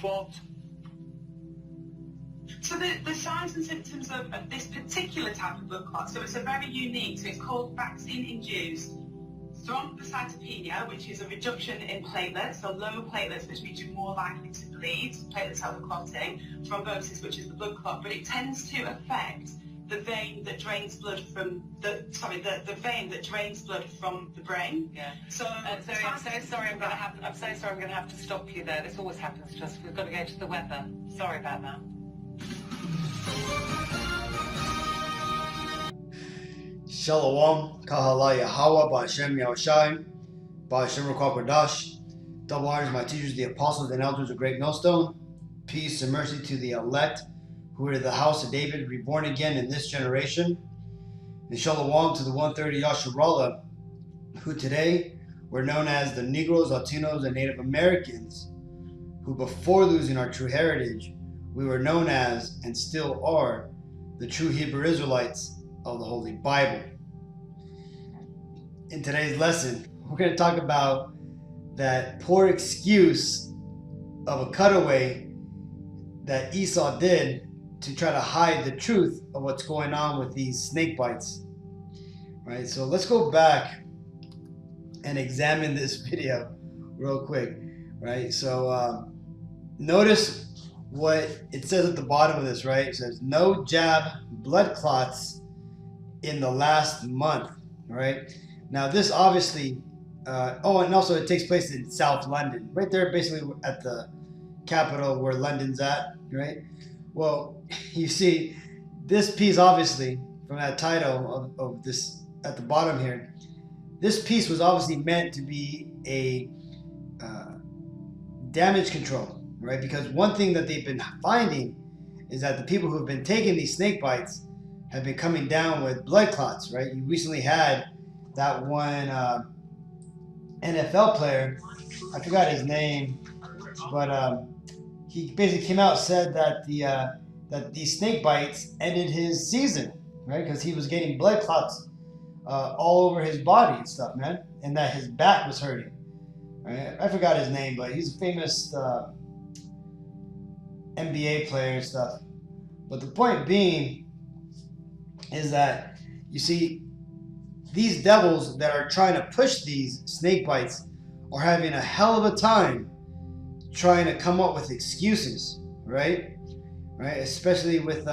What? So the signs and symptoms of this particular type of blood clot, so it's a very unique, so it's called vaccine-induced thrombocytopenia, which is a reduction in platelets, so low platelets, which means you're more likely to bleed, platelets overclotting, thrombosis, which is the blood clot, but it tends to affect the vein that drains blood from the vein that drains blood from the brain. Yeah. So I'm so sorry. I'm so sorry. I'm going to have to stop you there. This always happens to us. We've got to go to the weather. Sorry about that. Shalom, Kahala Yahweh, Ba'Shem Yahushai, Ba'Shem Ruach Kodash. Double honors my teachers, the apostles and elders of Great Millstone. Peace and mercy to the elect who are the house of David, reborn again in this generation. And Shalom to the 130 Yasharallah, who today were known as the Negroes, Latinos, and Native Americans, who before losing our true heritage, we were known as, and still are, the true Hebrew Israelites of the Holy Bible. In today's lesson, we're going to talk about that poor excuse of a cutaway that Esau did to try to hide the truth of what's going on with these snake bites. Right, so let's go back and examine this video real quick. Right, so notice what it says at the bottom of this, right? It says no jab blood clots in the last month, right? Now this obviously, and also it takes place in South London, right there basically at the capital where London's at, right? Well, you see this piece obviously from that title of this at the bottom here, this piece was obviously meant to be a damage control, right? Because one thing that they've been finding is that the people who have been taking these snake bites have been coming down with blood clots, right? You recently had that one NFL player, I forgot his name, but he basically came out and said that that these snake bites ended his season, right? Because he was getting blood clots all over his body and stuff, man, and that his back was hurting. Right? I forgot his name, but he's a famous NBA player and stuff. But the point being is that, you see, these devils that are trying to push these snake bites are having a hell of a time trying to come up with excuses, right? Right, especially with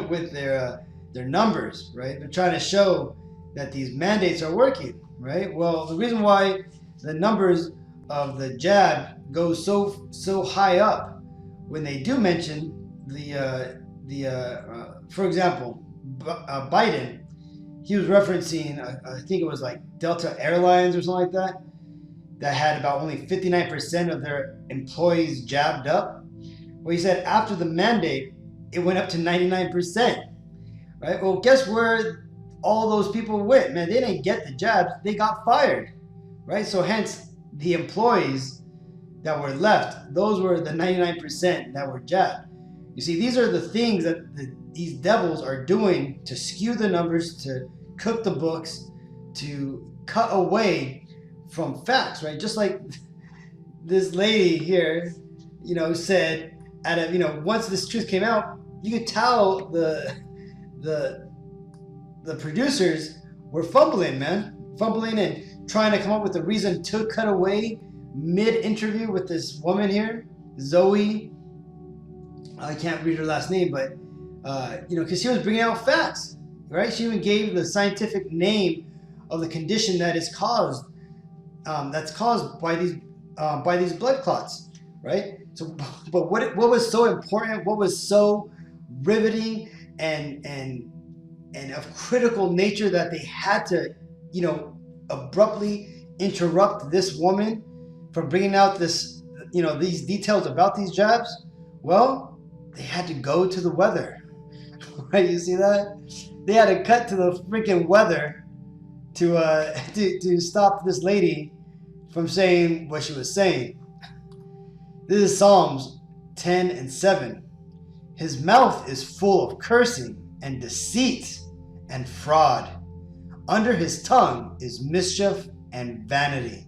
with their numbers, right? They're trying to show that these mandates are working, right? Well, the reason why the numbers of the jab go so high up when they do mention for example, Biden, he was referencing, I think it was like Delta Airlines or something like that had about only 59% of their employees jabbed up. Well, he said after the mandate, it went up to 99%. Right? Well, guess where all those people went? Man, they didn't get the jabs. They got fired. Right? So hence, the employees that were left, those were the 99% that were jabbed. You see, these are the things that these devils are doing to skew the numbers, to cook the books, to cut away from facts, right? Just like this lady here, said, once this truth came out, you could tell the producers were fumbling and trying to come up with a reason to cut away mid-interview with this woman here, Zoe. I can't read her last name, but because she was bringing out facts, right? She even gave the scientific name of the condition that is caused, that's caused by these blood clots, right? So, but what was so important, what was so riveting and of critical nature that they had to, abruptly interrupt this woman from bringing out this, these details about these jabs? Well, they had to go to the weather, right? You see that? They had to cut to the freaking weather to stop this lady from saying what she was saying. This is Psalms 10:7. His mouth is full of cursing and deceit and fraud. Under his tongue is mischief and vanity.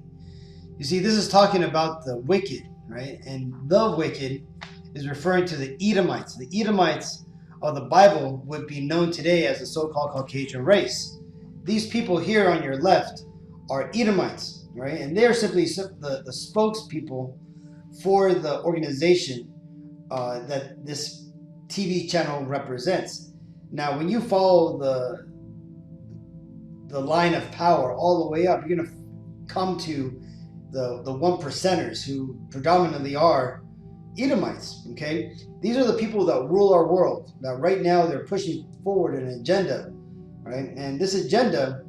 You see, this is talking about the wicked, right? And the wicked is referring to the Edomites. The Edomites of the Bible would be known today as the so-called Caucasian race. These people here on your left are Edomites, right? And they're simply the spokespeople for the organization that this TV channel represents. Now, when you follow the line of power all the way up, you're going to come to the one percenters, who predominantly are Edomites. Okay, these are the people that rule our world. That right now they're pushing forward an agenda, right? And this agenda,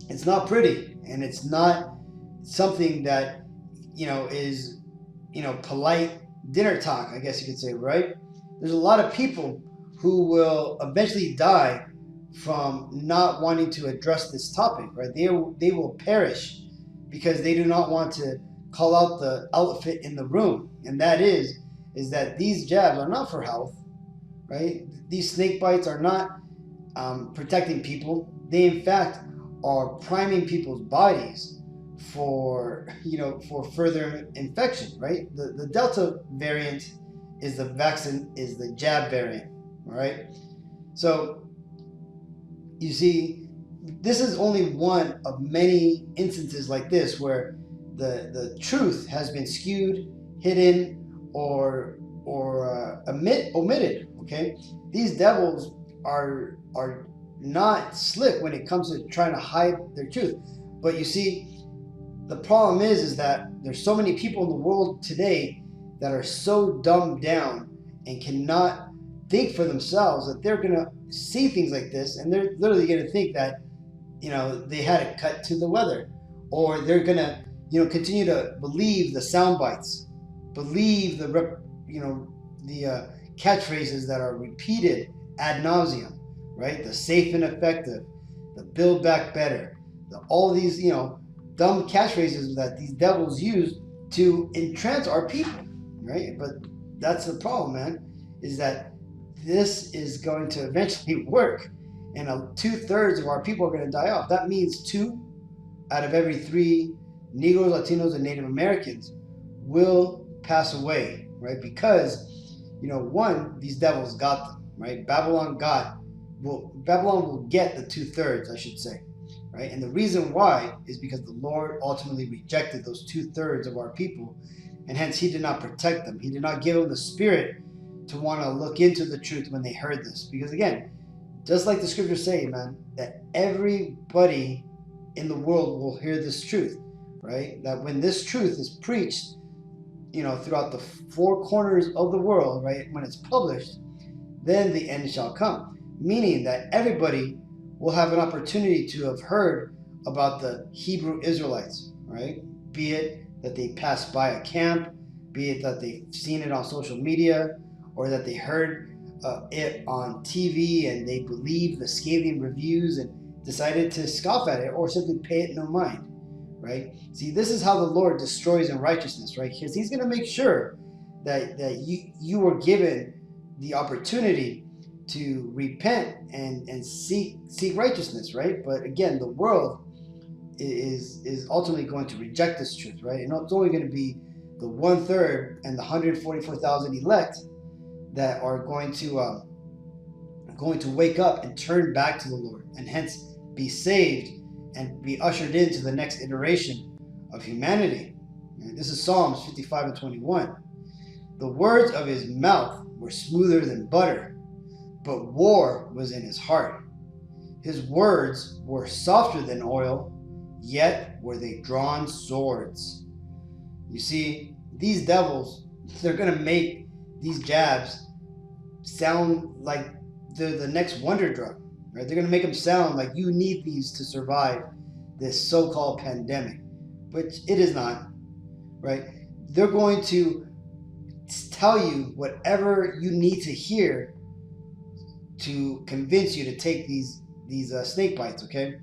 it's not pretty, and it's not something that is polite dinner talk, I guess you could say, right? There's a lot of people who will eventually die from not wanting to address this topic, right? They will perish because they do not want to call out the elephant in the room, and that is that these jabs are not for health, right? These snake bites are not protecting people. They in fact are priming people's bodies for further infection, right? The Delta variant is the jab variant, all right? So you see, this is only one of many instances like this where the truth has been skewed, hidden, or omitted. Okay, these devils are not slick when it comes to trying to hide their truth. But you see, the problem is that there's so many people in the world today that are so dumbed down and cannot think for themselves that they're gonna see things like this, and they're literally gonna think that they had it cut to the weather, or they're gonna continue to believe the sound bites, believe the catchphrases that are repeated ad nauseum, right? The safe and effective, the build back better, all these dumb catchphrases that these devils use to entrance our people, right? But that's the problem, man, is that this is going to eventually work, and 2/3 of our people are going to die off. That means 2 out of every 3 Negroes, Latinos, and Native Americans will pass away, right? Because, one, these devils got them, right? Babylon will get the 2/3, I should say, right? And the reason why is because the Lord ultimately rejected those 2/3 of our people, and hence He did not protect them. He did not give them the spirit to want to look into the truth when they heard this. Because again, just like the scriptures say, man, that everybody in the world will hear this truth, right? That when this truth is preached, throughout the 4 corners of the world, right, when it's published, then the end shall come. Meaning that everybody will have an opportunity to have heard about the Hebrew Israelites, right? Be it that they passed by a camp, be it that they've seen it on social media, or that they heard it on TV and they believed the scathing reviews and decided to scoff at it or simply pay it no mind, right? See, this is how the Lord destroys in righteousness, right? Because He's going to make sure that you were given the opportunity to repent and seek righteousness, right? But again, the world is ultimately going to reject this truth, right? And it's only going to be the 1/3 and the 144,000 elect that are going to wake up and turn back to the Lord, and hence be saved and be ushered into the next iteration of humanity. This is Psalms 55:21. The words of His mouth were smoother than butter, but war was in His heart. His words were softer than oil, yet were they drawn swords. You see, these devils, they're going to make these jabs sound like they're the next wonder drug, right? They're going to make them sound like you need these to survive this so-called pandemic, which it is not, right? They're going to tell you whatever you need to hear to convince you to take these snake bites, okay?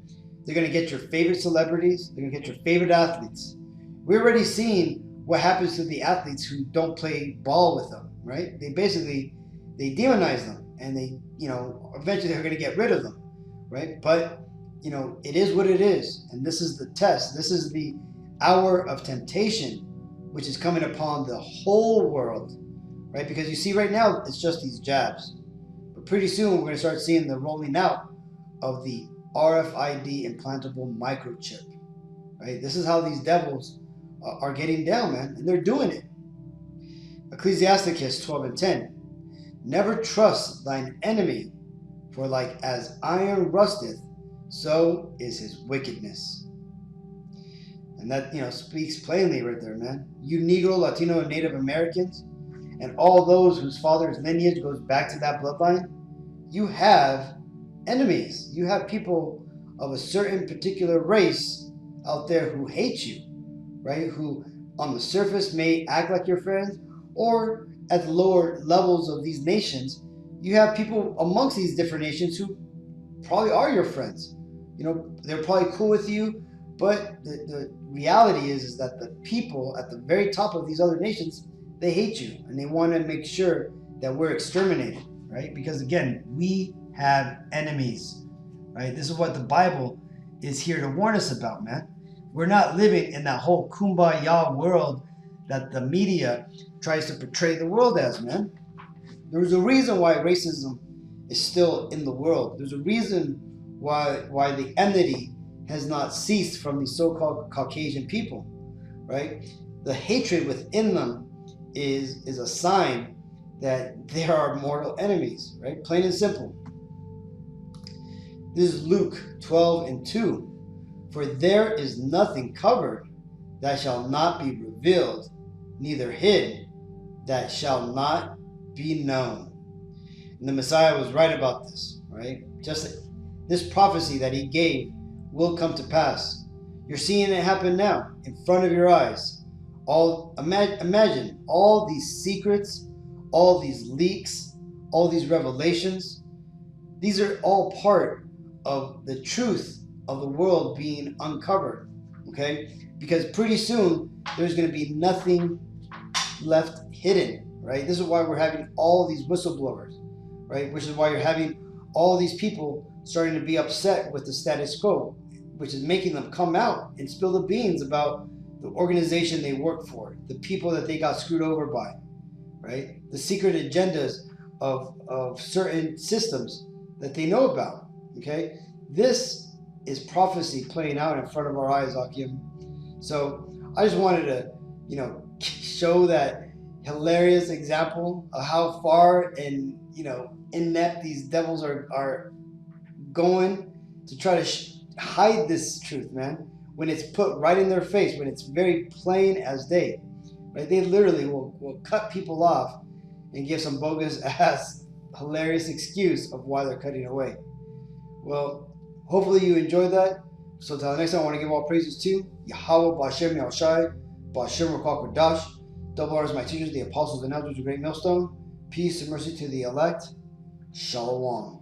They're going to get your favorite celebrities. They're going to get your favorite athletes. We're already seeing what happens to the athletes who don't play ball with them, right? They demonize them, and eventually they're going to get rid of them, right? But, it is what it is. And this is the test. This is the hour of temptation which is coming upon the whole world, right? Because you see right now, it's just these jabs. But pretty soon, we're going to start seeing the rolling out of the RFID implantable microchip, right? This is how these devils are getting down, man, and they're doing it. Ecclesiasticus 12:10. Never trust thine enemy, for like as iron rusteth, so is his wickedness. And that, speaks plainly right there, man. You Negro, Latino, and Native Americans, and all those whose father's lineage goes back to that bloodline, you have enemies. You have people of a certain particular race out there who hate you, right? Who on the surface may act like your friends, or at the lower levels of these nations, you have people amongst these different nations who probably are your friends. They're probably cool with you, but the reality is that the people at the very top of these other nations, they hate you, and they want to make sure that we're exterminated, right? Because again, we have enemies, right? This is what the Bible is here to warn us about, man. We're not living in that whole kumbaya world that the media tries to portray the world as, man. There's a reason why racism is still in the world. There's a reason why the enmity has not ceased from these so-called Caucasian people, right? The hatred within them is a sign that they are mortal enemies, right? Plain and simple. This is Luke 12:2. For there is nothing covered that shall not be revealed, neither hid that shall not be known. And the Messiah was right about this, right? Just this prophecy that he gave will come to pass. You're seeing it happen now in front of your eyes. Imagine all these secrets, all these leaks, all these revelations. These are all part of the truth of the world being uncovered, okay? Because pretty soon there's going to be nothing left hidden, right? This is why we're having all these whistleblowers, right? Which is why you're having all these people starting to be upset with the status quo, which is making them come out and spill the beans about the organization they work for, the people that they got screwed over by, right? The secret agendas of certain systems that they know about, okay? This is prophecy playing out in front of our eyes, Akim. So I just wanted to, show that hilarious example of how far and, inept these devils are going to try to hide this truth, man. When it's put right in their face, when it's very plain as day, right? They literally will cut people off and give some bogus ass hilarious excuse of why they're cutting away. Well, hopefully you enjoyed that. So until next time, I want to give all praises to Yahweh, Ba'Shem Yahushai, Ba'Shem Ruach Kodash. Double honors my teachers, the apostles and elders of Great Millstone. Peace and mercy to the elect. Shalom.